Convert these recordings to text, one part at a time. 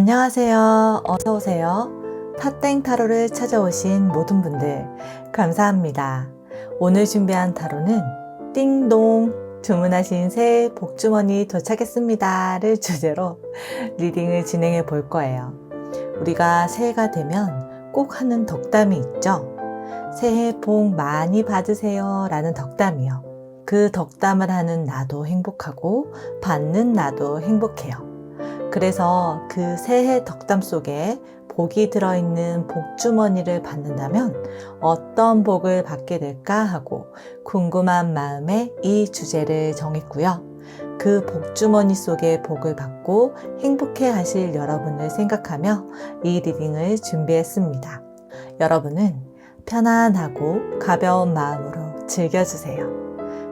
안녕하세요. 어서오세요. 타땡 타로를 찾아오신 모든 분들 감사합니다. 오늘 준비한 타로는 띵동 주문하신 새해 복주머니 도착했습니다를 주제로 리딩을 진행해 볼 거예요. 우리가 새해가 되면 꼭 하는 덕담이 있죠. 새해 복 많이 받으세요 라는 덕담이요. 그 덕담을 하는 나도 행복하고 받는 나도 행복해요. 그래서 그 새해 덕담 속에 복이 들어있는 복주머니를 받는다면 어떤 복을 받게 될까 하고 궁금한 마음에 이 주제를 정했고요. 그 복주머니 속에 복을 받고 행복해 하실 여러분을 생각하며 이 리딩을 준비했습니다. 여러분은 편안하고 가벼운 마음으로 즐겨주세요.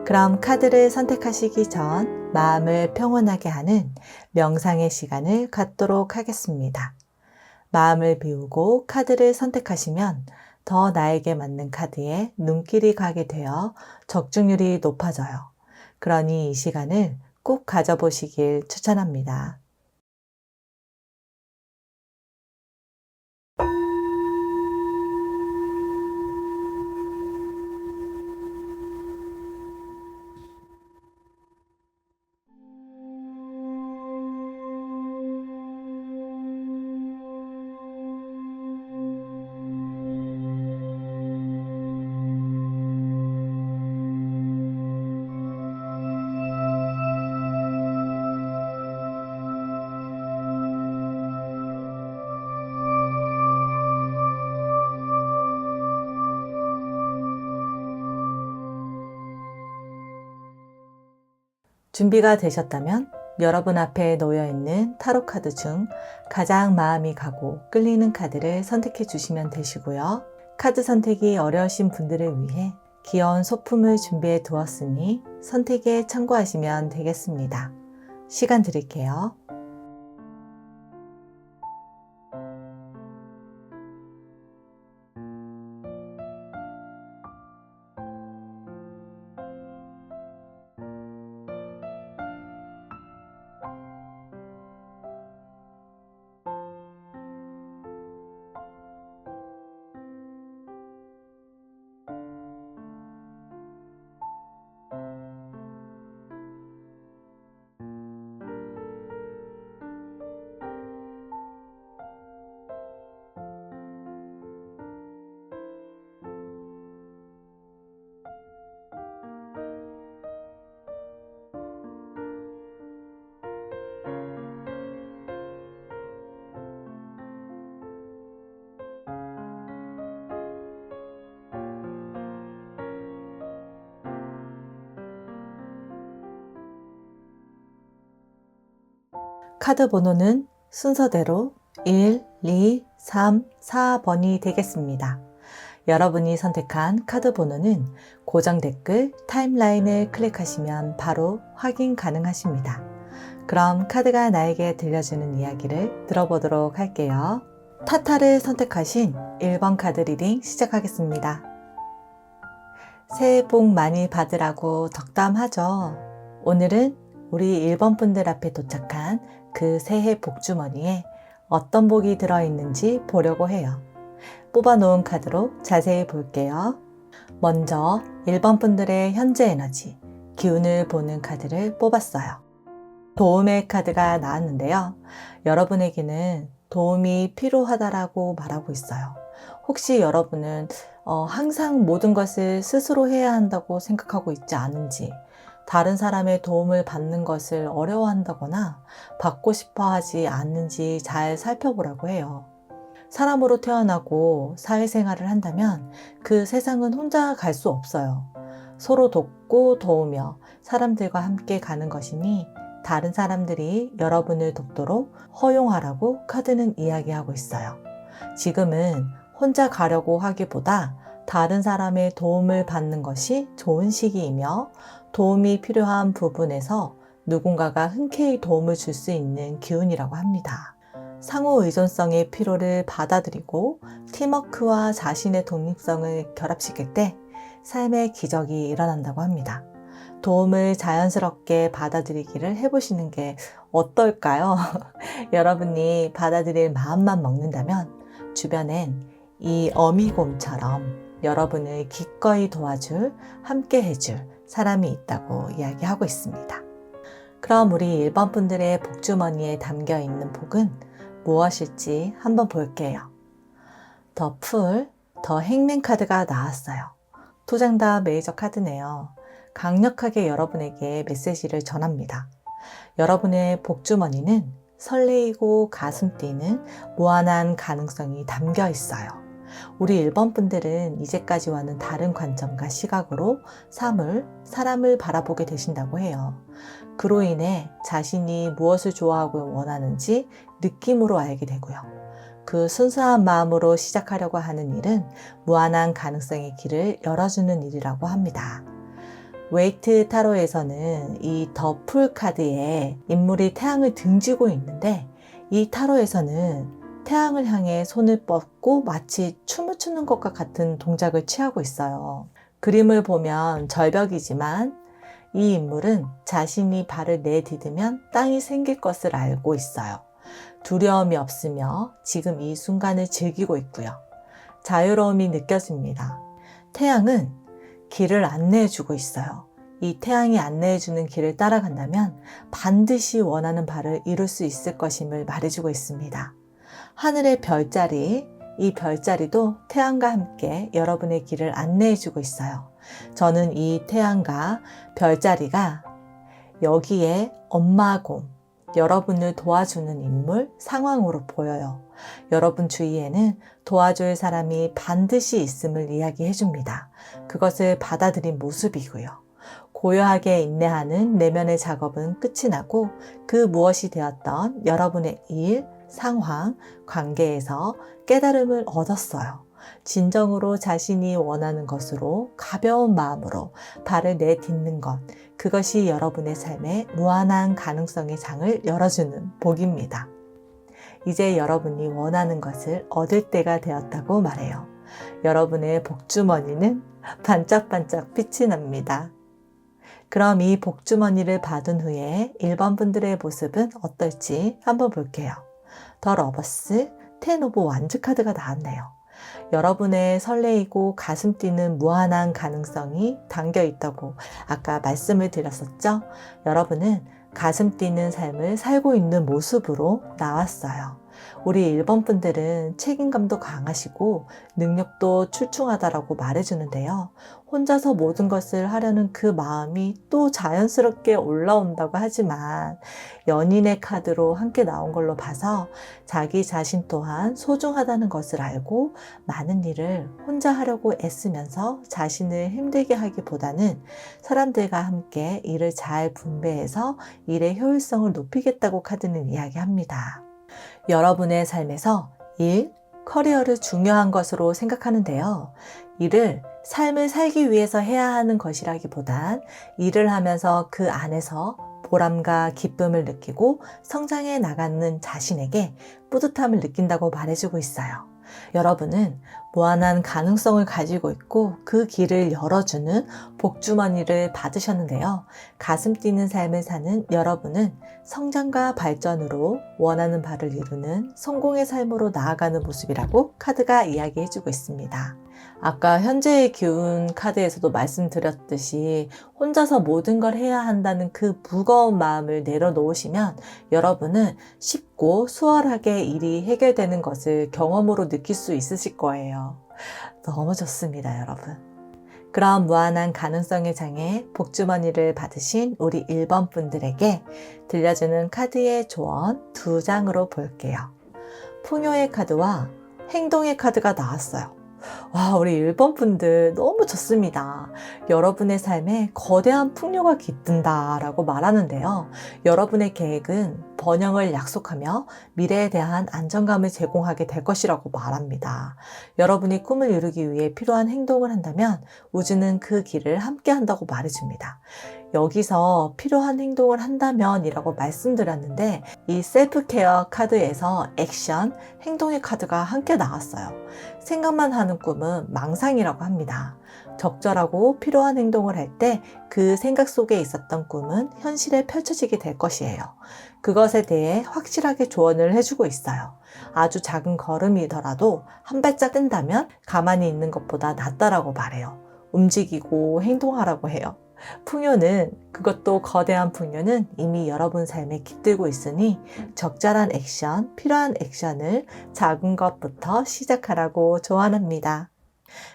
그럼 카드를 선택하시기 전 마음을 평온하게 하는 명상의 시간을 갖도록 하겠습니다. 마음을 비우고 카드를 선택하시면 더 나에게 맞는 카드에 눈길이 가게 되어 적중률이 높아져요. 그러니 이 시간을 꼭 가져보시길 추천합니다. 준비가 되셨다면 여러분 앞에 놓여있는 타로 카드 중 가장 마음이 가고 끌리는 카드를 선택해 주시면 되시고요. 카드 선택이 어려우신 분들을 위해 귀여운 소품을 준비해 두었으니 선택에 참고하시면 되겠습니다. 시간 드릴게요. 카드 번호는 순서대로 1, 2, 3, 4번이 되겠습니다. 여러분이 선택한 카드 번호는 고정 댓글 타임라인을 클릭하시면 바로 확인 가능하십니다. 그럼 카드가 나에게 들려주는 이야기를 들어보도록 할게요. 타타를 선택하신 1번 카드 리딩 시작하겠습니다. 새해 복 많이 받으라고 덕담하죠. 오늘은 우리 1번 분들 앞에 도착한 그 새해 복주머니에 어떤 복이 들어있는지 보려고 해요. 뽑아놓은 카드로 자세히 볼게요. 먼저 1번 분들의 현재 에너지, 기운을 보는 카드를 뽑았어요. 도움의 카드가 나왔는데요. 여러분에게는 도움이 필요하다라고 말하고 있어요. 혹시 여러분은 항상 모든 것을 스스로 해야 한다고 생각하고 있지 않은지, 다른 사람의 도움을 받는 것을 어려워한다거나 받고 싶어 하지 않는지 잘 살펴보라고 해요. 사람으로 태어나고 사회생활을 한다면 그 세상은 혼자 갈 수 없어요. 서로 돕고 도우며 사람들과 함께 가는 것이니 다른 사람들이 여러분을 돕도록 허용하라고 카드는 이야기하고 있어요. 지금은 혼자 가려고 하기보다 다른 사람의 도움을 받는 것이 좋은 시기이며 도움이 필요한 부분에서 누군가가 흔쾌히 도움을 줄 수 있는 기운이라고 합니다. 상호 의존성의 필요를 받아들이고 팀워크와 자신의 독립성을 결합시킬 때 삶의 기적이 일어난다고 합니다. 도움을 자연스럽게 받아들이기를 해보시는 게 어떨까요? 여러분이 받아들일 마음만 먹는다면 주변엔 이 어미곰처럼 여러분을 기꺼이 도와줄, 함께 해줄 사람이 있다고 이야기하고 있습니다. 그럼 우리 1번 분들의 복주머니에 담겨 있는 복은 무엇일지 한번 볼게요. 더 풀, 더 행맨 카드가 나왔어요. 두 장 다 메이저 카드네요. 강력하게 여러분에게 메시지를 전합니다. 여러분의 복주머니는 설레이고 가슴 뛰는 무한한 가능성이 담겨 있어요. 우리 1번 분들은 이제까지와는 다른 관점과 시각으로 삶을, 사람을 바라보게 되신다고 해요. 그로 인해 자신이 무엇을 좋아하고 원하는지 느낌으로 알게 되고요. 그 순수한 마음으로 시작하려고 하는 일은 무한한 가능성의 길을 열어주는 일이라고 합니다. 웨이트 타로에서는 이 더 풀 카드에 인물이 태양을 등지고 있는데 이 타로에서는 태양을 향해 손을 뻗고 마치 춤을 추는 것과 같은 동작을 취하고 있어요. 그림을 보면 절벽이지만 이 인물은 자신이 발을 내디디면 땅이 생길 것을 알고 있어요. 두려움이 없으며 지금 이 순간을 즐기고 있고요. 자유로움이 느껴집니다. 태양은 길을 안내해주고 있어요. 이 태양이 안내해주는 길을 따라간다면 반드시 원하는 바를 이룰 수 있을 것임을 말해주고 있습니다. 하늘의 별자리, 이 별자리도 태양과 함께 여러분의 길을 안내해주고 있어요. 저는 이 태양과 별자리가 여기에 엄마곰, 여러분을 도와주는 인물, 상황으로 보여요. 여러분 주위에는 도와줄 사람이 반드시 있음을 이야기해 줍니다. 그것을 받아들인 모습이고요. 고요하게 인내하는 내면의 작업은 끝이 나고 그 무엇이 되었던 여러분의 일, 상황, 관계에서 깨달음을 얻었어요. 진정으로 자신이 원하는 것으로 가벼운 마음으로 발을 내딛는 것, 그것이 여러분의 삶에 무한한 가능성의 장을 열어주는 복입니다. 이제 여러분이 원하는 것을 얻을 때가 되었다고 말해요. 여러분의 복주머니는 반짝반짝 빛이 납니다. 그럼 이 복주머니를 받은 후에 1번 분들의 모습은 어떨지 한번 볼게요. 더 러버스, 텐 오브 완즈 카드가 나왔네요. 여러분의 설레이고 가슴 뛰는 무한한 가능성이 담겨 있다고 아까 말씀을 드렸었죠? 여러분은 가슴 뛰는 삶을 살고 있는 모습으로 나왔어요. 우리 1번 분들은 책임감도 강하시고 능력도 출중하다라고 말해주는데요. 혼자서 모든 것을 하려는 그 마음이 또 자연스럽게 올라온다고 하지만 연인의 카드로 함께 나온 걸로 봐서 자기 자신 또한 소중하다는 것을 알고 많은 일을 혼자 하려고 애쓰면서 자신을 힘들게 하기보다는 사람들과 함께 일을 잘 분배해서 일의 효율성을 높이겠다고 카드는 이야기합니다. 여러분의 삶에서 일, 커리어를 중요한 것으로 생각하는데요. 일을 삶을 살기 위해서 해야 하는 것이라기보단 일을 하면서 그 안에서 보람과 기쁨을 느끼고 성장해 나가는 자신에게 뿌듯함을 느낀다고 말해주고 있어요. 여러분은 무한한 가능성을 가지고 있고 그 길을 열어주는 복주머니를 받으셨는데요. 가슴 뛰는 삶을 사는 여러분은 성장과 발전으로 원하는 바를 이루는 성공의 삶으로 나아가는 모습이라고 카드가 이야기해주고 있습니다. 아까 현재의 기운 카드에서도 말씀드렸듯이 혼자서 모든 걸 해야 한다는 그 무거운 마음을 내려놓으시면 여러분은 쉽고 수월하게 일이 해결되는 것을 경험으로 느낄 수 있으실 거예요. 너무 좋습니다, 여러분. 그럼 무한한 가능성의 장에 복주머니를 받으신 우리 1번 분들에게 들려주는 카드의 조언 2장으로 볼게요. 풍요의 카드와 행동의 카드가 나왔어요. 와, 우리 1번 분들 너무 좋습니다. 여러분의 삶에 거대한 풍요가 깃든다 라고 말하는데요. 여러분의 계획은 번영을 약속하며 미래에 대한 안정감을 제공하게 될 것이라고 말합니다. 여러분이 꿈을 이루기 위해 필요한 행동을 한다면 우주는 그 길을 함께 한다고 말해줍니다. 여기서 필요한 행동을 한다면 이라고 말씀드렸는데 이 셀프케어 카드에서 액션, 행동의 카드가 함께 나왔어요. 생각만 하는 꿈은 망상이라고 합니다. 적절하고 필요한 행동을 할 때 그 생각 속에 있었던 꿈은 현실에 펼쳐지게 될 것이에요. 그것에 대해 확실하게 조언을 해주고 있어요. 아주 작은 걸음이더라도 한 발짝 뜬다면 가만히 있는 것보다 낫다라고 말해요. 움직이고 행동하라고 해요. 풍요는, 그것도 거대한 풍요는 이미 여러분 삶에 깃들고 있으니 적절한 액션, 필요한 액션을 작은 것부터 시작하라고 조언합니다.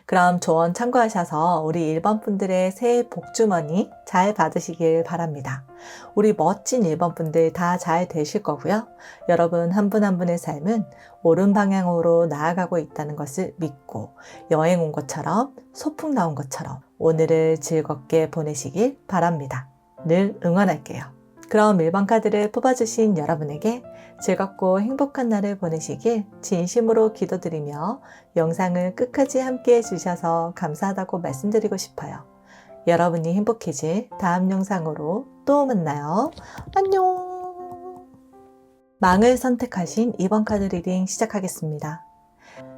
그럼 조언 참고하셔서 우리 1번 분들의 새해 복주머니 잘 받으시길 바랍니다. 우리 멋진 1번 분들 다 잘 되실 거고요. 여러분 한 분 한 분의 삶은 옳은 방향으로 나아가고 있다는 것을 믿고 여행 온 것처럼 소풍 나온 것처럼 오늘을 즐겁게 보내시길 바랍니다. 늘 응원할게요. 그럼 1번 카드를 뽑아주신 여러분에게 즐겁고 행복한 날을 보내시길 진심으로 기도드리며 영상을 끝까지 함께 해주셔서 감사하다고 말씀드리고 싶어요. 여러분이 행복해질 다음 영상으로 또 만나요. 안녕! 망을 선택하신 2번 카드 리딩 시작하겠습니다.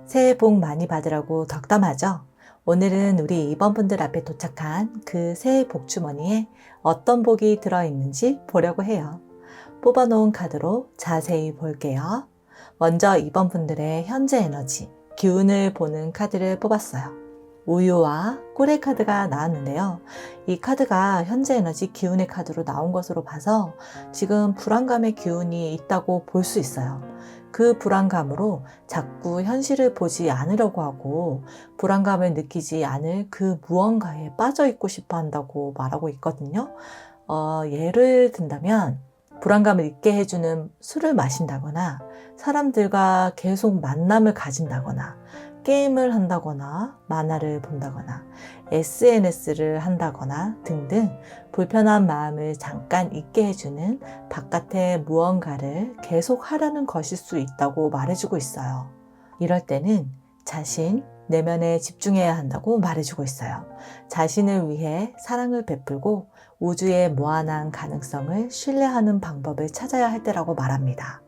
새해 복 많이 받으라고 덕담하죠? 오늘은 우리 2번 분들 앞에 도착한 그 새해 복주머니에 어떤 복이 들어있는지 보려고 해요. 뽑아놓은 카드로 자세히 볼게요. 먼저 2번 분들의 현재 에너지, 기운을 보는 카드를 뽑았어요. 우유와 꿀의 카드가 나왔는데요. 이 카드가 현재 에너지 기운의 카드로 나온 것으로 봐서 지금 불안감의 기운이 있다고 볼 수 있어요. 그 불안감으로 자꾸 현실을 보지 않으려고 하고 불안감을 느끼지 않을 그 무언가에 빠져 있고 싶어 한다고 말하고 있거든요. 예를 든다면 불안감을 잊게 해주는 술을 마신다거나 사람들과 계속 만남을 가진다거나 게임을 한다거나 만화를 본다거나 SNS를 한다거나 등등 불편한 마음을 잠깐 잊게 해주는 바깥의 무언가를 계속 하려는 것일 수 있다고 말해주고 있어요. 이럴 때는 자신, 내면에 집중해야 한다고 말해주고 있어요. 자신을 위해 사랑을 베풀고 우주의 무한한 가능성을 신뢰하는 방법을 찾아야 할 때라고 말합니다.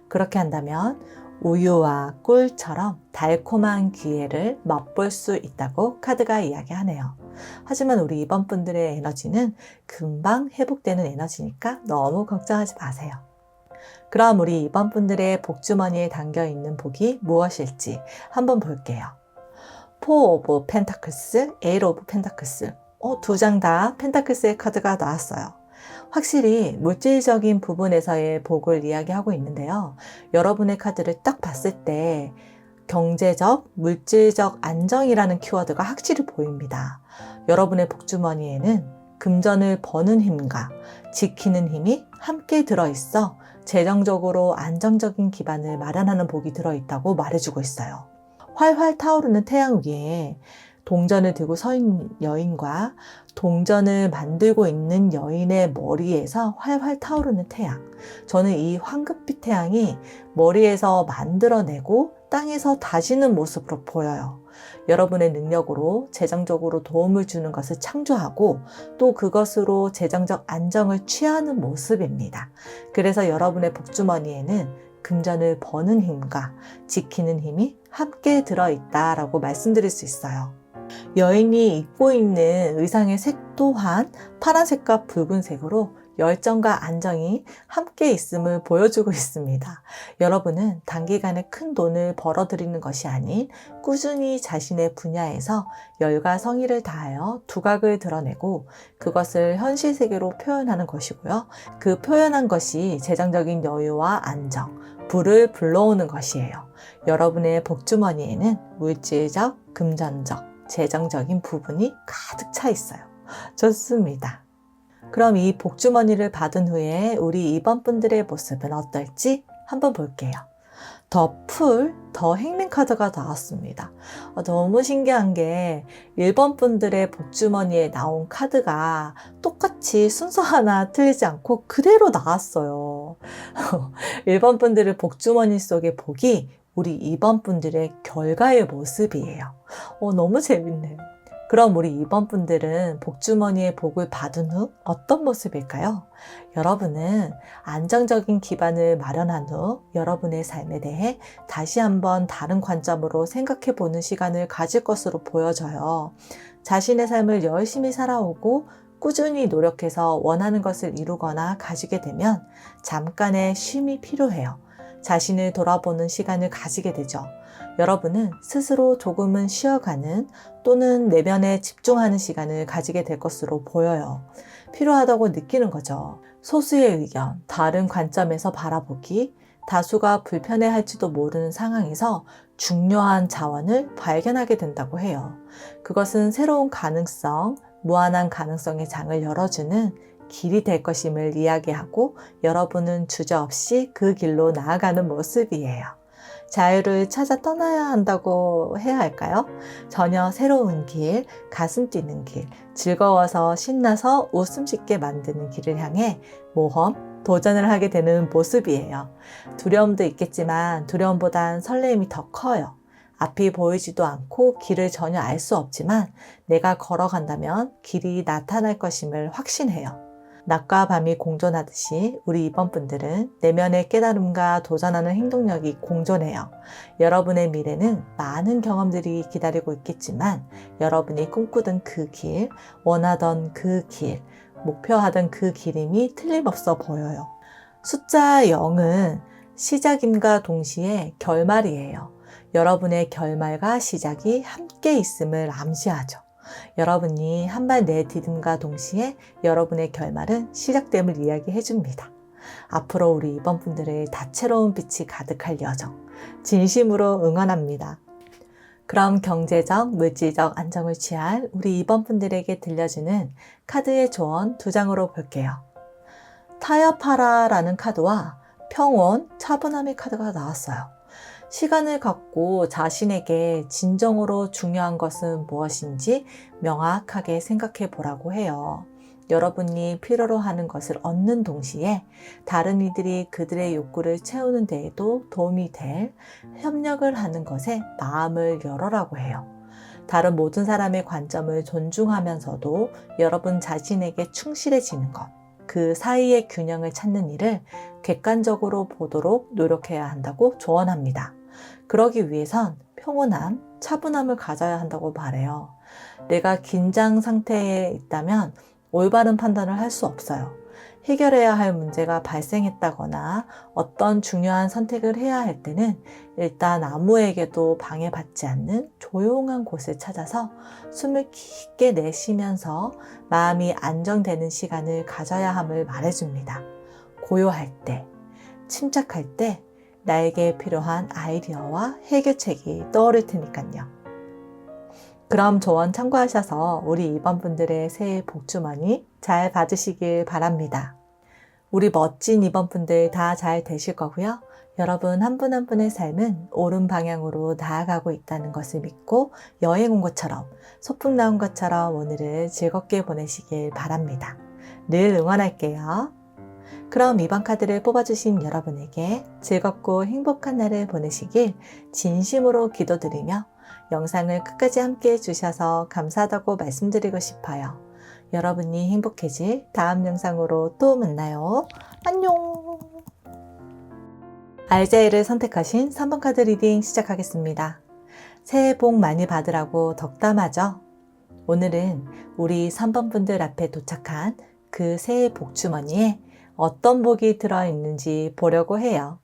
그렇게 한다면 우유와 꿀처럼 달콤한 기회를 맛볼 수 있다고 카드가 이야기하네요. 하지만 우리 2번 분들의 에너지는 금방 회복되는 에너지니까 너무 걱정하지 마세요. 그럼 우리 2번 분들의 복주머니에 담겨있는 복이 무엇일지 한번 볼게요. Four of Pentacles, Eight of Pentacles. 두 장 다 펜타클스의 카드가 나왔어요. 확실히 물질적인 부분에서의 복을 이야기하고 있는데요. 여러분의 카드를 딱 봤을 때 경제적, 물질적 안정이라는 키워드가 확실히 보입니다. 여러분의 복주머니에는 금전을 버는 힘과 지키는 힘이 함께 들어있어 재정적으로 안정적인 기반을 마련하는 복이 들어있다고 말해주고 있어요. 활활 타오르는 태양 위에 동전을 들고 서 있는 여인과 동전을 만들고 있는 여인의 머리에서 활활 타오르는 태양. 저는 이 황급빛 태양이 머리에서 만들어내고 땅에서 다지는 모습으로 보여요. 여러분의 능력으로 재정적으로 도움을 주는 것을 창조하고 또 그것으로 재정적 안정을 취하는 모습입니다. 그래서 여러분의 복주머니에는 금전을 버는 힘과 지키는 힘이 함께 들어있다라고 말씀드릴 수 있어요. 여인이 입고 있는 의상의 색 또한 파란색과 붉은색으로 열정과 안정이 함께 있음을 보여주고 있습니다. 여러분은 단기간에 큰 돈을 벌어들이는 것이 아닌 꾸준히 자신의 분야에서 열과 성의를 다하여 두각을 드러내고 그것을 현실 세계로 표현하는 것이고요. 그 표현한 것이 재정적인 여유와 안정, 부를 불러오는 것이에요. 여러분의 복주머니에는 물질적, 금전적, 재정적인 부분이 가득 차 있어요. 좋습니다. 그럼 이 복주머니를 받은 후에 우리 2번 분들의 모습은 어떨지 한번 볼게요. 더 풀, 더 행맨 카드가 나왔습니다. 너무 신기한 게 1번 분들의 복주머니에 나온 카드가 똑같이 순서 하나 틀리지 않고 그대로 나왔어요. 1번 분들의 복주머니 속의 복이 우리 2번 분들의 결과의 모습이에요. 너무 재밌네요. 그럼 우리 2번 분들은 복주머니에 복을 받은 후 어떤 모습일까요? 여러분은 안정적인 기반을 마련한 후 여러분의 삶에 대해 다시 한번 다른 관점으로 생각해 보는 시간을 가질 것으로 보여져요. 자신의 삶을 열심히 살아오고 꾸준히 노력해서 원하는 것을 이루거나 가지게 되면 잠깐의 쉼이 필요해요. 자신을 돌아보는 시간을 가지게 되죠. 여러분은 스스로 조금은 쉬어가는 또는 내면에 집중하는 시간을 가지게 될 것으로 보여요. 필요하다고 느끼는 거죠. 소수의 의견, 다른 관점에서 바라보기, 다수가 불편해할지도 모르는 상황에서 중요한 자원을 발견하게 된다고 해요. 그것은 새로운 가능성, 무한한 가능성의 장을 열어주는 길이 될 것임을 이야기하고 여러분은 주저없이 그 길로 나아가는 모습이에요. 자유를 찾아 떠나야 한다고 해야 할까요? 전혀 새로운 길, 가슴 뛰는 길, 즐거워서 신나서 웃음 짓게 만드는 길을 향해 모험, 도전을 하게 되는 모습이에요. 두려움도 있겠지만 두려움보단 설레임이 더 커요. 앞이 보이지도 않고 길을 전혀 알 수 없지만 내가 걸어간다면 길이 나타날 것임을 확신해요. 낮과 밤이 공존하듯이 우리 2번 분들은 내면의 깨달음과 도전하는 행동력이 공존해요. 여러분의 미래는 많은 경험들이 기다리고 있겠지만 여러분이 꿈꾸던 그 길, 원하던 그 길, 목표하던 그 길임이 틀림없어 보여요. 숫자 0은 시작임과 동시에 결말이에요. 여러분의 결말과 시작이 함께 있음을 암시하죠. 여러분이 한 발 내디딤과 동시에 여러분의 결말은 시작됨을 이야기해 줍니다. 앞으로 우리 2번 분들의 다채로운 빛이 가득할 여정, 진심으로 응원합니다. 그럼 경제적, 물질적 안정을 취할 우리 2번 분들에게 들려주는 카드의 조언 2장으로 볼게요. 타협하라라는 카드와 평온, 차분함의 카드가 나왔어요. 시간을 갖고 자신에게 진정으로 중요한 것은 무엇인지 명확하게 생각해 보라고 해요. 여러분이 필요로 하는 것을 얻는 동시에 다른 이들이 그들의 욕구를 채우는 데에도 도움이 될 협력을 하는 것에 마음을 열어라고 해요. 다른 모든 사람의 관점을 존중하면서도 여러분 자신에게 충실해지는 것, 그 사이의 균형을 찾는 일을 객관적으로 보도록 노력해야 한다고 조언합니다. 그러기 위해선 평온함, 차분함을 가져야 한다고 말해요. 내가 긴장 상태에 있다면 올바른 판단을 할 수 없어요. 해결해야 할 문제가 발생했다거나 어떤 중요한 선택을 해야 할 때는 일단 아무에게도 방해받지 않는 조용한 곳을 찾아서 숨을 깊게 내쉬면서 마음이 안정되는 시간을 가져야 함을 말해줍니다. 고요할 때, 침착할 때 나에게 필요한 아이디어와 해결책이 떠오를 테니까요. 그럼 조언 참고하셔서 우리 2번 분들의 새해 복주머니 잘 받으시길 바랍니다. 우리 멋진 2번 분들 다 잘 되실 거고요. 여러분 한 분 한 분의 삶은 옳은 방향으로 나아가고 있다는 것을 믿고 여행 온 것처럼 소풍 나온 것처럼 오늘을 즐겁게 보내시길 바랍니다. 늘 응원할게요. 그럼 이번 카드를 뽑아주신 여러분에게 즐겁고 행복한 날을 보내시길 진심으로 기도드리며 영상을 끝까지 함께 해주셔서 감사하다고 말씀드리고 싶어요. 여러분이 행복해질 다음 영상으로 또 만나요. 안녕! 알제이를 선택하신 3번 카드 리딩 시작하겠습니다. 새해 복 많이 받으라고 덕담하죠? 오늘은 우리 3번 분들 앞에 도착한 그 새해 복주머니에 어떤 복이 들어있는지 보려고 해요.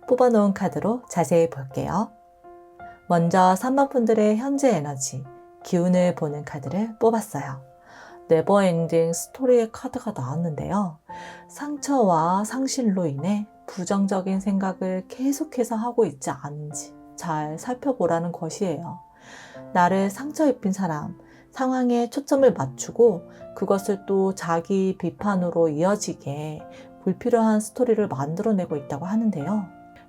뽑아놓은 카드로 자세히 볼게요. 먼저 3번 분들의 현재 에너지, 기운을 보는 카드를 뽑았어요. 네버엔딩 스토리의 카드가 나왔는데요. 상처와 상실로 인해 부정적인 생각을 계속해서 하고 있지 않은지 잘 살펴보라는 것이에요. 나를 상처 입힌 사람, 상황에 초점을 맞추고 그것을 또 자기 비판으로 이어지게 불필요한 스토리를 만들어내고 있다고 하는데요.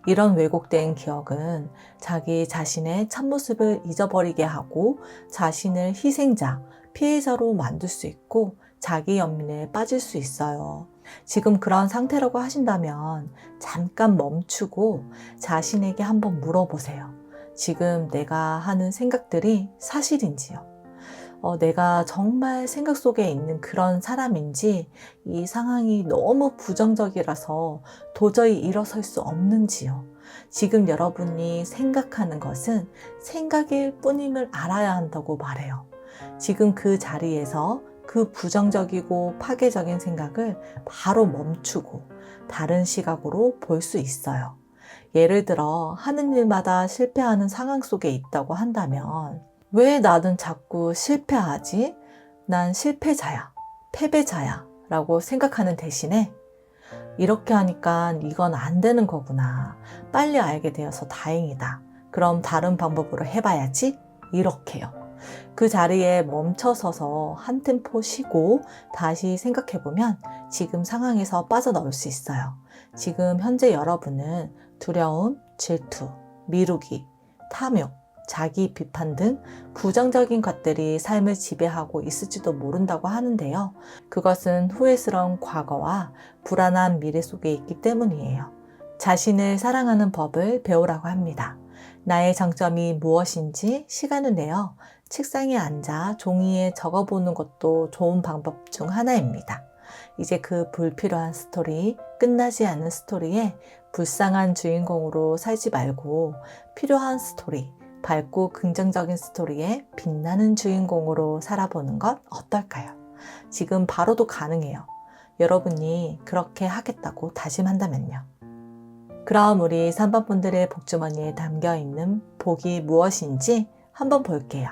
이런 왜곡된 기억은 자기 자신의 참모습을 잊어버리게 하고 자신을 희생자, 피해자로 만들 수 있고 자기 연민에 빠질 수 있어요. 지금 그런 상태라고 하신다면 잠깐 멈추고 자신에게 한번 물어보세요. 지금 내가 하는 생각들이 사실인지요. 내가 정말 생각 속에 있는 그런 사람인지, 이 상황이 너무 부정적이라서 도저히 일어설 수 없는지요. 지금 여러분이 생각하는 것은 생각일 뿐임을 알아야 한다고 말해요. 지금 그 자리에서 그 부정적이고 파괴적인 생각을 바로 멈추고 다른 시각으로 볼 수 있어요. 예를 들어 하는 일마다 실패하는 상황 속에 있다고 한다면, 왜 나는 자꾸 실패하지? 난 실패자야, 패배자야 라고 생각하는 대신에, 이렇게 하니까 이건 안 되는 거구나, 빨리 알게 되어서 다행이다, 그럼 다른 방법으로 해봐야지, 이렇게요. 그 자리에 멈춰서서 한 템포 쉬고 다시 생각해보면 지금 상황에서 빠져나올 수 있어요. 지금 현재 여러분은 두려움, 질투, 미루기, 탐욕, 자기 비판 등 부정적인 것들이 삶을 지배하고 있을지도 모른다고 하는데요. 그것은 후회스러운 과거와 불안한 미래 속에 있기 때문이에요. 자신을 사랑하는 법을 배우라고 합니다. 나의 장점이 무엇인지 시간을 내어 책상에 앉아 종이에 적어보는 것도 좋은 방법 중 하나입니다. 이제 그 불필요한 스토리, 끝나지 않은 스토리에 불쌍한 주인공으로 살지 말고 필요한 스토리, 밝고 긍정적인 스토리에 빛나는 주인공으로 살아보는 것 어떨까요? 지금 바로도 가능해요. 여러분이 그렇게 하겠다고 다짐한다면요. 그럼 우리 3번 분들의 복주머니에 담겨있는 복이 무엇인지 한번 볼게요.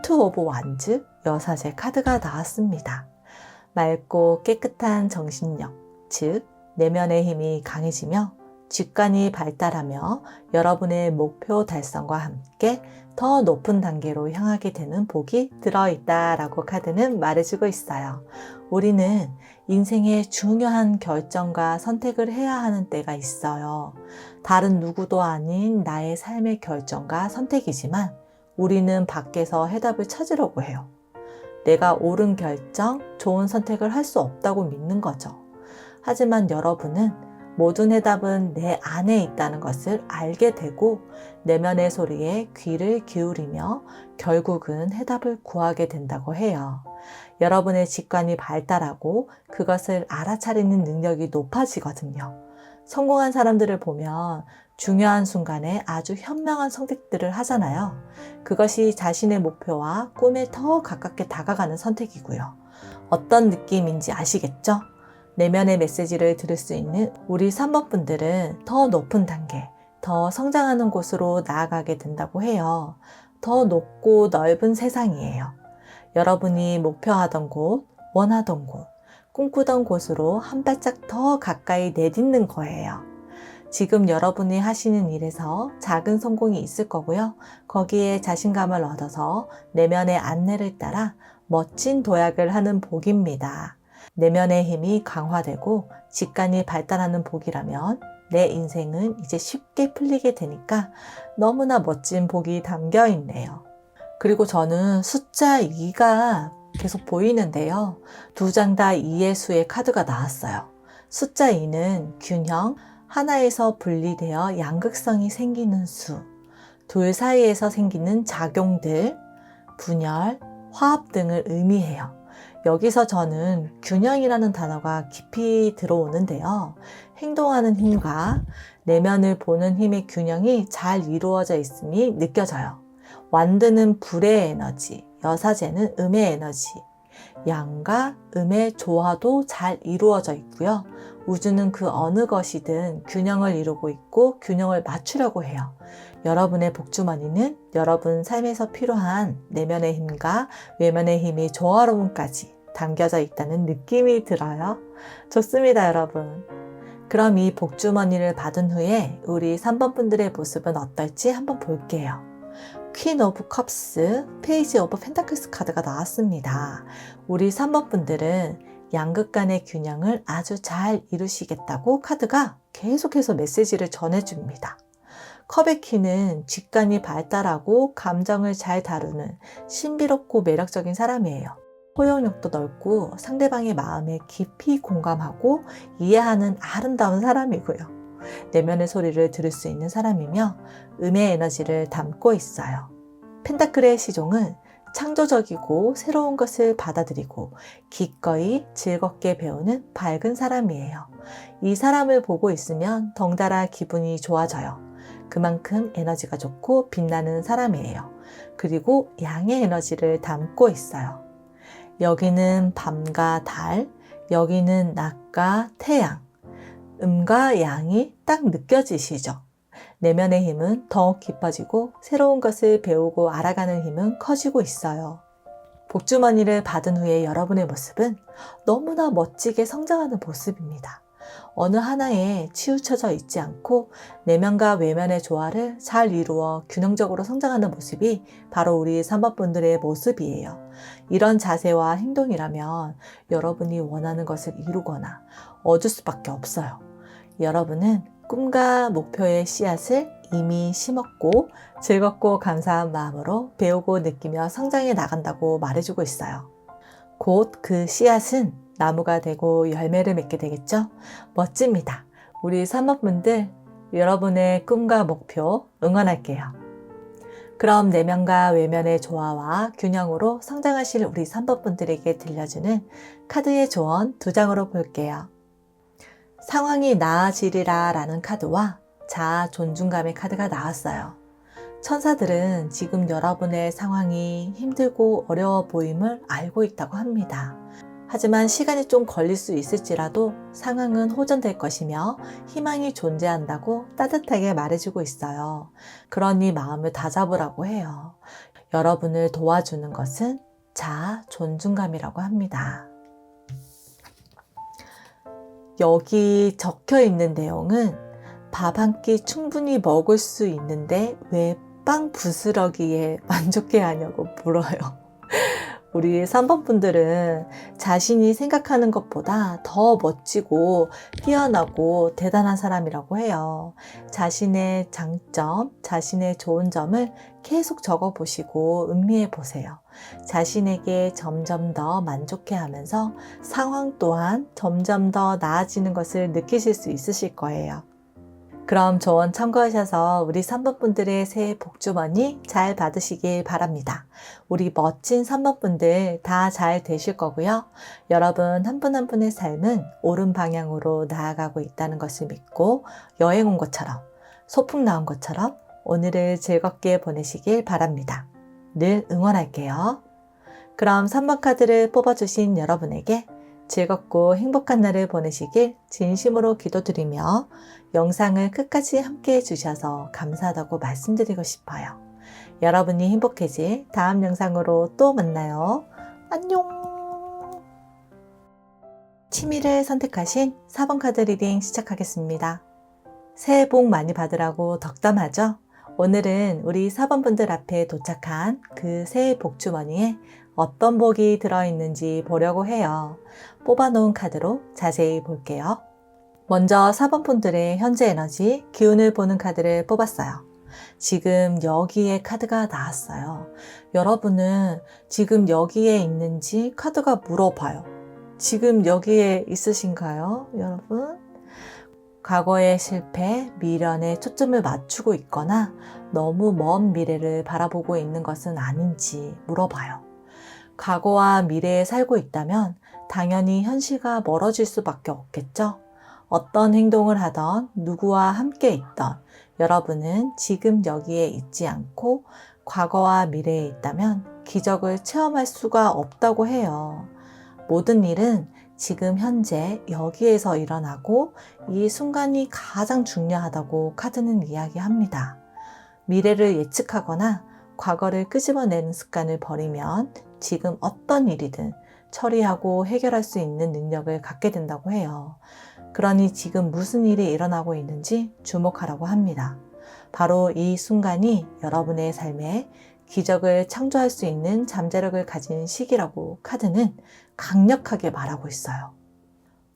투 오브 완즈, 여사제 카드가 나왔습니다. 맑고 깨끗한 정신력, 즉 내면의 힘이 강해지며 직관이 발달하며 여러분의 목표 달성과 함께 더 높은 단계로 향하게 되는 복이 들어있다라고 카드는 말해주고 있어요. 우리는 인생의 중요한 결정과 선택을 해야 하는 때가 있어요. 다른 누구도 아닌 나의 삶의 결정과 선택이지만 우리는 밖에서 해답을 찾으려고 해요. 내가 옳은 결정, 좋은 선택을 할 수 없다고 믿는 거죠. 하지만 여러분은 모든 해답은 내 안에 있다는 것을 알게 되고 내면의 소리에 귀를 기울이며 결국은 해답을 구하게 된다고 해요. 여러분의 직관이 발달하고 그것을 알아차리는 능력이 높아지거든요. 성공한 사람들을 보면 중요한 순간에 아주 현명한 선택들을 하잖아요. 그것이 자신의 목표와 꿈에 더 가깝게 다가가는 선택이고요. 어떤 느낌인지 아시겠죠? 내면의 메시지를 들을 수 있는 우리 3번 분들은 더 높은 단계, 더 성장하는 곳으로 나아가게 된다고 해요. 더 높고 넓은 세상이에요. 여러분이 목표하던 곳, 원하던 곳, 꿈꾸던 곳으로 한 발짝 더 가까이 내딛는 거예요. 지금 여러분이 하시는 일에서 작은 성공이 있을 거고요. 거기에 자신감을 얻어서 내면의 안내를 따라 멋진 도약을 하는 복입니다. 내면의 힘이 강화되고 직관이 발달하는 복이라면 내 인생은 이제 쉽게 풀리게 되니까 너무나 멋진 복이 담겨 있네요. 그리고 저는 숫자 2가 계속 보이는데요. 두 장 다 2의 수의 카드가 나왔어요. 숫자 2는 균형, 하나에서 분리되어 양극성이 생기는 수, 둘 사이에서 생기는 작용들, 분열, 화합 등을 의미해요. 여기서 저는 균형이라는 단어가 깊이 들어오는데요. 행동하는 힘과 내면을 보는 힘의 균형이 잘 이루어져 있음이 느껴져요. 완드는 불의 에너지, 여사제는 음의 에너지, 양과 음의 조화도 잘 이루어져 있고요. 우주는 그 어느 것이든 균형을 이루고 있고 균형을 맞추려고 해요. 여러분의 복주머니는 여러분 삶에서 필요한 내면의 힘과 외면의 힘이 조화로움까지 담겨져 있다는 느낌이 들어요. 좋습니다, 여러분. 그럼 이 복주머니를 받은 후에 우리 3번 분들의 모습은 어떨지 한번 볼게요. 퀸 오브 컵스, 페이지 오브 펜타클스 카드가 나왔습니다. 우리 3번 분들은 양극 간의 균형을 아주 잘 이루시겠다고 카드가 계속해서 메시지를 전해줍니다. 컵의 퀸은 직관이 발달하고 감정을 잘 다루는 신비롭고 매력적인 사람이에요. 포용력도 넓고 상대방의 마음에 깊이 공감하고 이해하는 아름다운 사람이고요. 내면의 소리를 들을 수 있는 사람이며 음의 에너지를 담고 있어요. 펜타클의 시종은 창조적이고 새로운 것을 받아들이고 기꺼이 즐겁게 배우는 밝은 사람이에요. 이 사람을 보고 있으면 덩달아 기분이 좋아져요. 그만큼 에너지가 좋고 빛나는 사람이에요. 그리고 양의 에너지를 담고 있어요. 여기는 밤과 달, 여기는 낮과 태양, 음과 양이 딱 느껴지시죠? 내면의 힘은 더욱 깊어지고 새로운 것을 배우고 알아가는 힘은 커지고 있어요. 복주머니를 받은 후에 여러분의 모습은 너무나 멋지게 성장하는 모습입니다. 어느 하나에 치우쳐져 있지 않고 내면과 외면의 조화를 잘 이루어 균형적으로 성장하는 모습이 바로 우리 3번 분들의 모습이에요. 이런 자세와 행동이라면 여러분이 원하는 것을 이루거나 얻을 수밖에 없어요. 여러분은 꿈과 목표의 씨앗을 이미 심었고 즐겁고 감사한 마음으로 배우고 느끼며 성장해 나간다고 말해주고 있어요. 곧 그 씨앗은 나무가 되고 열매를 맺게 되겠죠? 멋집니다. 우리 3번 분들, 여러분의 꿈과 목표 응원할게요. 그럼 내면과 외면의 조화와 균형으로 성장하실 우리 3번 분들에게 들려주는 카드의 조언 2장으로 볼게요. 상황이 나아지리라 라는 카드와 자아 존중감의 카드가 나왔어요. 천사들은 지금 여러분의 상황이 힘들고 어려워 보임을 알고 있다고 합니다. 하지만 시간이 좀 걸릴 수 있을지라도 상황은 호전될 것이며 희망이 존재한다고 따뜻하게 말해주고 있어요. 그러니 마음을 다잡으라고 해요. 여러분을 도와주는 것은 자아 존중감이라고 합니다. 여기 적혀 있는 내용은 밥 한 끼 충분히 먹을 수 있는데 왜 빵 부스러기에 만족해야 하냐고 물어요. 우리 3번 분들은 자신이 생각하는 것보다 더 멋지고 뛰어나고 대단한 사람이라고 해요. 자신의 장점, 자신의 좋은 점을 계속 적어보시고 음미해 보세요. 자신에게 점점 더 만족해 하면서 상황 또한 점점 더 나아지는 것을 느끼실 수 있으실 거예요. 그럼 조언 참고하셔서 우리 3번 분들의 새해 복주머니 잘 받으시길 바랍니다. 우리 멋진 3번 분들 다 잘 되실 거고요. 여러분 한 분 한 분의 삶은 옳은 방향으로 나아가고 있다는 것을 믿고 여행 온 것처럼 소풍 나온 것처럼 오늘을 즐겁게 보내시길 바랍니다. 늘 응원할게요. 그럼 3번 카드를 뽑아주신 여러분에게 즐겁고 행복한 날을 보내시길 진심으로 기도드리며 영상을 끝까지 함께 해주셔서 감사하다고 말씀드리고 싶어요. 여러분이 행복해질 다음 영상으로 또 만나요. 안녕! 취미를 선택하신 4번 카드 리딩 시작하겠습니다. 새해 복 많이 받으라고 덕담하죠? 오늘은 우리 4번 분들 앞에 도착한 그 새해 복주머니에 어떤 복이 들어있는지 보려고 해요. 뽑아놓은 카드로 자세히 볼게요. 먼저 4번 분들의 현재 에너지, 기운을 보는 카드를 뽑았어요. 지금 여기에 카드가 나왔어요. 여러분은 지금 여기에 있는지 카드가 물어봐요. 지금 여기에 있으신가요, 여러분? 과거의 실패, 미련에 초점을 맞추고 있거나 너무 먼 미래를 바라보고 있는 것은 아닌지 물어봐요. 과거와 미래에 살고 있다면 당연히 현실과 멀어질 수밖에 없겠죠? 어떤 행동을 하던 누구와 함께 있던 여러분은 지금 여기에 있지 않고 과거와 미래에 있다면 기적을 체험할 수가 없다고 해요. 모든 일은 지금 현재 여기에서 일어나고 이 순간이 가장 중요하다고 카드는 이야기합니다. 미래를 예측하거나 과거를 끄집어내는 습관을 버리면 지금 어떤 일이든 처리하고 해결할 수 있는 능력을 갖게 된다고 해요. 그러니 지금 무슨 일이 일어나고 있는지 주목하라고 합니다. 바로 이 순간이 여러분의 삶에 기적을 창조할 수 있는 잠재력을 가진 시기라고 카드는 강력하게 말하고 있어요.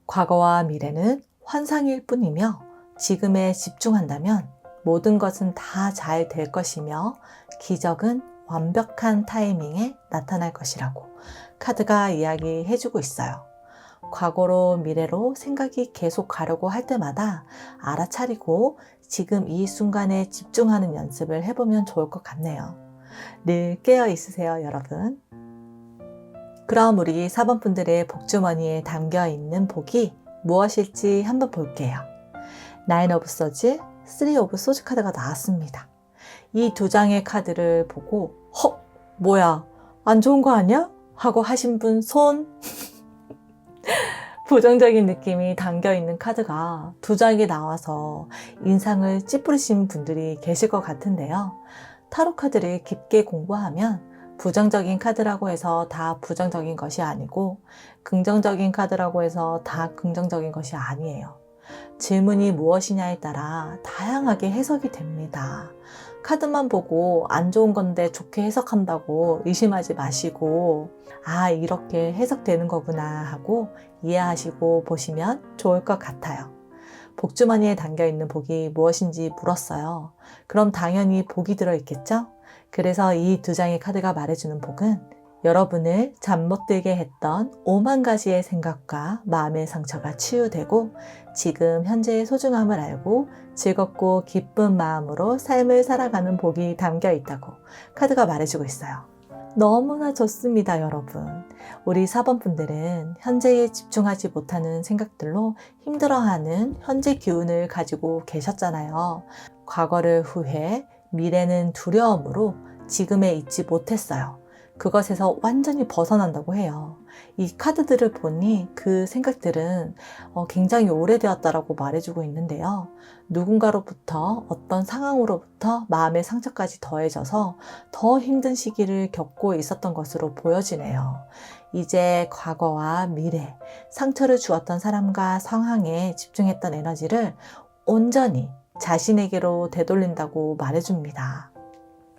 과거와 미래는 환상일 뿐이며 지금에 집중한다면 모든 것은 다 잘 될 것이며 기적은 완벽한 타이밍에 나타날 것이라고 카드가 이야기해주고 있어요. 과거로 미래로 생각이 계속 가려고 할 때마다 알아차리고 지금 이 순간에 집중하는 연습을 해보면 좋을 것 같네요. 늘 깨어 있으세요, 여러분. 그럼 우리 4번 분들의 복주머니에 담겨 있는 복이 무엇일지 한번 볼게요. 9 오브 소즈, 3 오브 소즈 카드가 나왔습니다. 이 두 장의 카드를 보고 헉! 뭐야? 안 좋은 거 아니야? 하고 하신 분 손? 부정적인 느낌이 담겨있는 카드가 두 장이 나와서 인상을 찌푸리신 분들이 계실 것 같은데요. 타로 카드를 깊게 공부하면 부정적인 카드라고 해서 다 부정적인 것이 아니고 긍정적인 카드라고 해서 다 긍정적인 것이 아니에요. 질문이 무엇이냐에 따라 다양하게 해석이 됩니다. 카드만 보고 안 좋은 건데 좋게 해석한다고 의심하지 마시고 아, 이렇게 해석되는 거구나 하고 이해하시고 보시면 좋을 것 같아요. 복주머니에 담겨있는 복이 무엇인지 물었어요. 그럼 당연히 복이 들어있겠죠? 그래서 이 두 장의 카드가 말해주는 복은 여러분을 잠 못 들게 했던 5만 가지의 생각과 마음의 상처가 치유되고 지금 현재의 소중함을 알고 즐겁고 기쁜 마음으로 삶을 살아가는 복이 담겨 있다고 카드가 말해주고 있어요. 너무나 좋습니다, 여러분. 우리 4번 분들은 현재에 집중하지 못하는 생각들로 힘들어하는 현재 기운을 가지고 계셨잖아요. 과거를 후회, 미래는 두려움으로 지금에 있지 못했어요. 그것에서 완전히 벗어난다고 해요. 이 카드들을 보니 그 생각들은 굉장히 오래되었다라고 말해주고 있는데요. 누군가로부터 어떤 상황으로부터 마음의 상처까지 더해져서 더 힘든 시기를 겪고 있었던 것으로 보여지네요. 이제 과거와 미래, 상처를 주었던 사람과 상황에 집중했던 에너지를 온전히 자신에게로 되돌린다고 말해줍니다.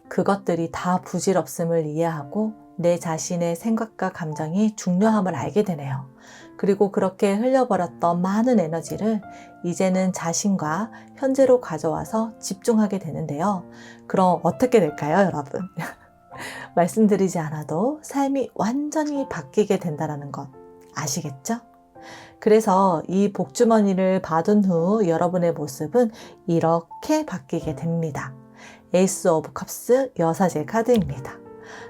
그것들이 다 부질없음을 이해하고 내 자신의 생각과 감정이 중요함을 알게 되네요. 그리고 그렇게 흘려버렸던 많은 에너지를 이제는 자신과 현재로 가져와서 집중하게 되는데요. 그럼 어떻게 될까요, 여러분? 말씀드리지 않아도 삶이 완전히 바뀌게 된다는 것 아시겠죠? 그래서 이 복주머니를 받은 후 여러분의 모습은 이렇게 바뀌게 됩니다. 에이스 오브 컵스 여사제 카드입니다.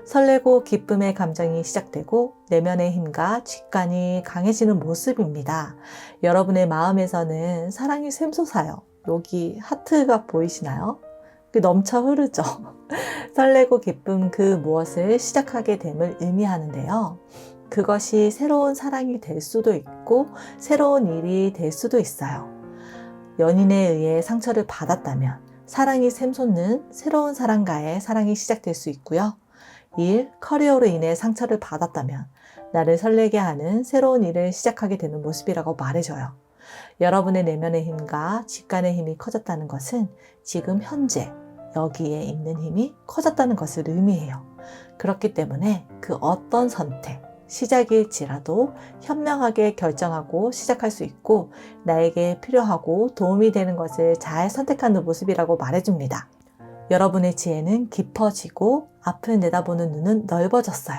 설레고 기쁨의 감정이 시작되고 내면의 힘과 직관이 강해지는 모습입니다. 여러분의 마음에서는 사랑이 샘솟아요. 여기 하트가 보이시나요? 넘쳐 흐르죠. 설레고 기쁨 그 무엇을 시작하게 됨을 의미하는데요. 그것이 새로운 사랑이 될 수도 있고 새로운 일이 될 수도 있어요. 연인에 의해 상처를 받았다면 사랑이 샘솟는 새로운 사람과의 사랑이 시작될 수 있고요. 일, 커리어로 인해 상처를 받았다면 나를 설레게 하는 새로운 일을 시작하게 되는 모습이라고 말해줘요. 여러분의 내면의 힘과 직관의 힘이 커졌다는 것은 지금 현재 여기에 있는 힘이 커졌다는 것을 의미해요. 그렇기 때문에 그 어떤 선택, 시작일지라도 현명하게 결정하고 시작할 수 있고 나에게 필요하고 도움이 되는 것을 잘 선택하는 모습이라고 말해줍니다. 여러분의 지혜는 깊어지고 앞을 내다보는 눈은 넓어졌어요.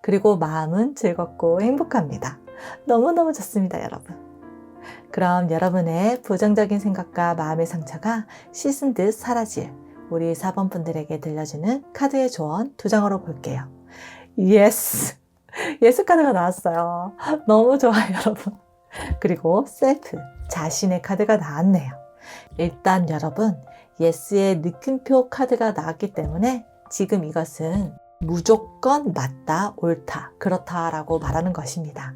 그리고 마음은 즐겁고 행복합니다. 너무너무 좋습니다, 여러분. 그럼 여러분의 부정적인 생각과 마음의 상처가 씻은 듯 사라질 우리 4번 분들에게 들려주는 카드의 조언 두 장으로 볼게요. 예스! 예스 카드가 나왔어요. 너무 좋아요, 여러분. 그리고 셀프, 자신의 카드가 나왔네요. 일단 여러분, 예스의 느낌표 카드가 나왔기 때문에 지금 이것은 무조건 맞다, 옳다, 그렇다라고 말하는 것입니다.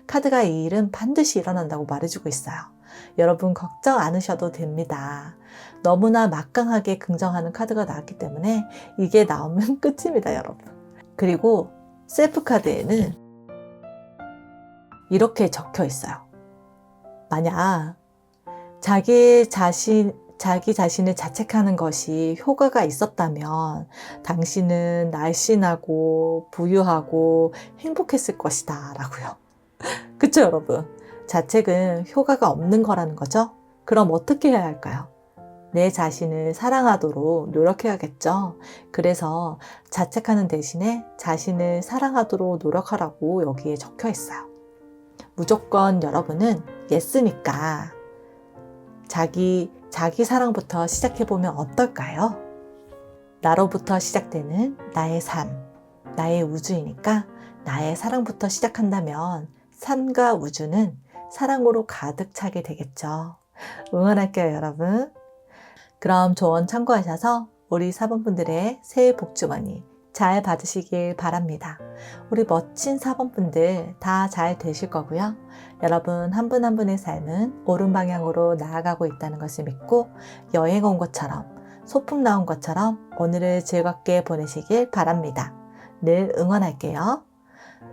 카드가 이 일은 반드시 일어난다고 말해주고 있어요. 여러분 걱정 않으셔도 됩니다. 너무나 막강하게 긍정하는 카드가 나왔기 때문에 이게 나오면 끝입니다, 여러분. 그리고 셀프 카드에는 이렇게 적혀 있어요. 만약 자기 자신을 자책하는 것이 효과가 있었다면 당신은 날씬하고 부유하고 행복했을 것이다 라고요. 그쵸, 여러분? 자책은 효과가 없는 거라는 거죠? 그럼 어떻게 해야 할까요? 내 자신을 사랑하도록 노력해야겠죠. 그래서 자책하는 대신에 자신을 사랑하도록 노력하라고 여기에 적혀 있어요. 무조건 여러분은 예스니까 자기 사랑부터 시작해보면 어떨까요? 나로부터 시작되는 나의 삶, 나의 우주이니까 나의 사랑부터 시작한다면 삶과 우주는 사랑으로 가득 차게 되겠죠. 응원할게요, 여러분. 그럼 조언 참고하셔서 우리 사번분들의 새해 복주머니 잘 받으시길 바랍니다. 우리 멋진 사번분들 다 잘 되실 거고요. 여러분 한 분 한 분의 삶은 옳은 방향으로 나아가고 있다는 것을 믿고 여행 온 것처럼 소풍 나온 것처럼 오늘을 즐겁게 보내시길 바랍니다. 늘 응원할게요.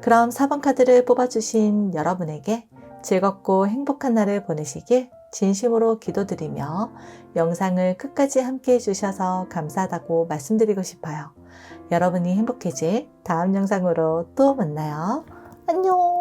그럼 4번 카드를 뽑아주신 여러분에게 즐겁고 행복한 날을 보내시길 진심으로 기도드리며 영상을 끝까지 함께 해주셔서 감사하다고 말씀드리고 싶어요. 여러분이 행복해질 다음 영상으로 또 만나요. 안녕!